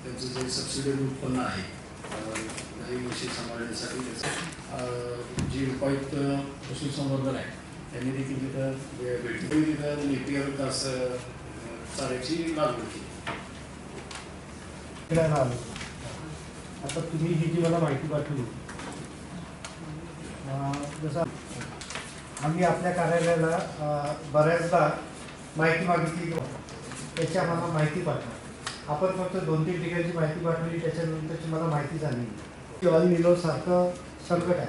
त्यांचं जे सबसिडी उत्पन्न आहे गाई म्हशी सांभाळण्यासाठी त्याचं जी उपायुक्त पशुसंवर्धन आहे त्यांनी देखील तिथं भेटली तिथं नेपियर कास चाऱ्याची लागवड केली. आता तुम्ही ही जी मला माहिती पाठवली जसं आम्ही आपल्या कार्यालयाला बऱ्याचदा माहिती मागितली त्याची आम्हाला माहिती पाठवा. आपण फक्त 2-3 ठिकाणची माहिती पाठवली त्याच्यानंतरची मला माहिती झाली ऑल निलो सारखं संकट आहे.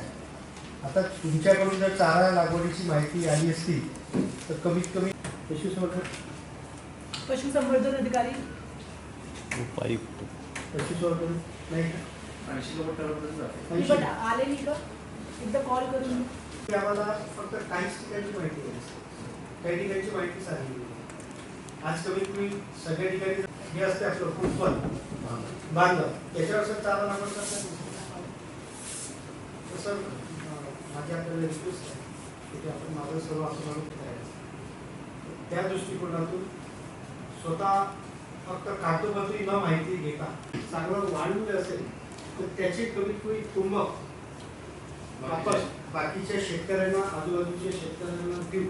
आता तुमच्याकडून जर चारा लागवडीची माहिती आली असती तर कमीत कमी पशुसंवर्धन अधिकारी पशुसंवर्धन नाही 80 आले नाही का एकदा कॉल करून आम्हाला फक्त काहीच ठिकाणची माहिती आहे. काही ठिकाणची माहिती सांगितली. आज कमीत कमी सगळ्या ठिकाणी हे असते आपलं कुंपण बांधलं त्याच्यावर सर चारा लागवड करतात. सर माझी आपल्याला रिक्वेस्ट आहे की आपण माझं सर्व आपण त्या दृष्टिकोनातून स्वतः फक्त कागदोपत्री न माहिती घेता चांगलं वाढवलं असेल तर त्याची कमीत कमी तुंबक आपण बाकीच्या शेतकऱ्यांना आजूबाजूच्या शेतकऱ्यांना देऊ.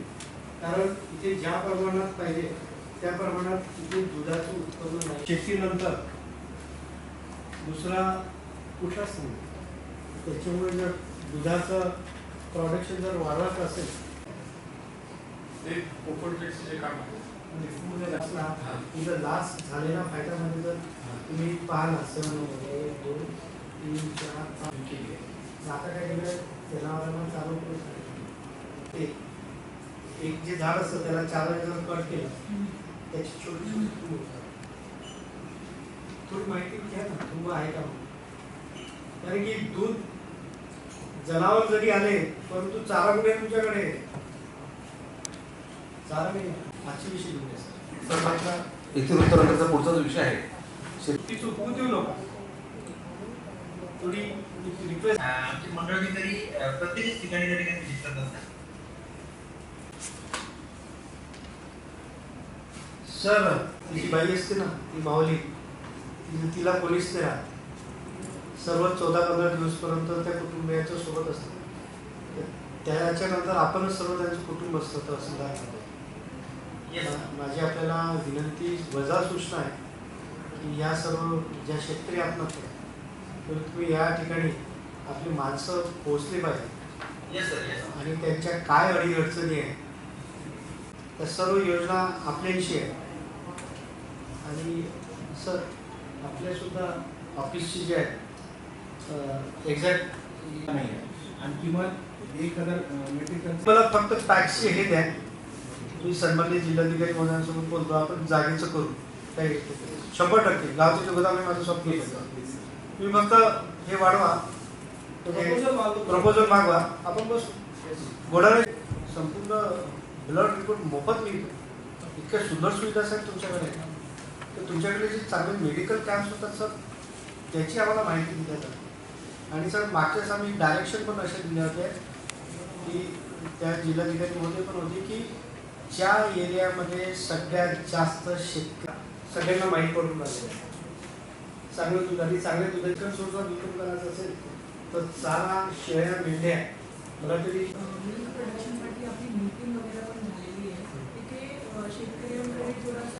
कारण इथे ज्या प्रमाणात पाहिजे त्या प्रमाणात इथे दुधाचं उत्पन्न नाही. शेतीनंतर दुसरा कुठलाच नाही. त्याच्यामुळे जर दुधाचं प्रोडक्शन जर वाढत असेल जे काम आहे तुझा लास्ट झालेला फायद्यामध्ये जर तुम्ही पाहाल 1 2 3 4 5 केले आता काय केलं जनावरांना चालू करून एक जे झाड असतं त्याला 4 जर कट केलं त्याची छोटी थोडी माहिती घ्या ना तुंब आहे का. कारण की दूध जनावर जरी आले परंतु चारा कुठे तुमच्याकडे चारा नाही. आजची विषय इथे उत्तराखंडचा पुढचा जो विषय आहे शेती चुकवून देऊ नका. थोडी रिक्वेस्ट आमची मंडळी तरी प्रत्येक ठिकाणी जरी काही दिसत असतात. सर ती बाई असते ना ती माऊली तिला पोलीस नाही राहत. सर्व 14-15 दिवसपर्यंत त्या कुटुंबियांच्या सोबत असतात. त्याच्यानंतर आपणच सर्व त्यांचं कुटुंब असतं तहसीलदार. माझी आपल्याला विनंती वजा सूचना आहे की या सर्व ज्या शेतकरी आत्महत्या तर तुम्ही या ठिकाणी आपली माणसं पोहोचली पाहिजे आणि त्यांच्या काय अडीअडचणी आहे त्या सर्व योजना आपल्याविषयी आहे. आणि सर आपल्यासुद्धा ऑफिसची जे आहे एक्झॅक्ट नाही आहे आणि किंमत 1000 मेट्रिक टन मला फक्त टॅक्सचे हे द्या. तुम्ही सन्माननीय जिल्हाधिकारी महोदयांसोबत बोलतो आपण जागेचं करू काही 100% गावचे गोदाम हे माझं स्वप्न आहे. तुम्ही फक्त हे वाढवा प्रपोजल मागवा आपण बसू घोडाने संपूर्ण ब्लड रिपोर्ट मोफत मिळतो. इतक्या सुंदर सुविधा आहेत तुमच्याकडे तर तुमच्याकडे जे चांगले मेडिकल कॅम्प्स होतात सर त्याची आम्हाला माहिती दिली जाते. आणि सर मागच्याच आम्ही डायरेक्शन पण असे दिले होते की त्या जिल्हाधिकारी महोदय पण होते की ज्या एरियामध्ये सगळ्यात जास्त शेतकरी सगळ्यांना माहीत पडून राहिले चांगलं दूध आणि चांगल्या दुधाच्या सोर्सला विकून करायचं असेल तर चारा शेळ्या मेंढ्या मला तरी प्रोडक्शनसाठी आपली मीटिंग वगैरे पण झालेली आहे. तिथे शेतकऱ्यांकडे थोडासा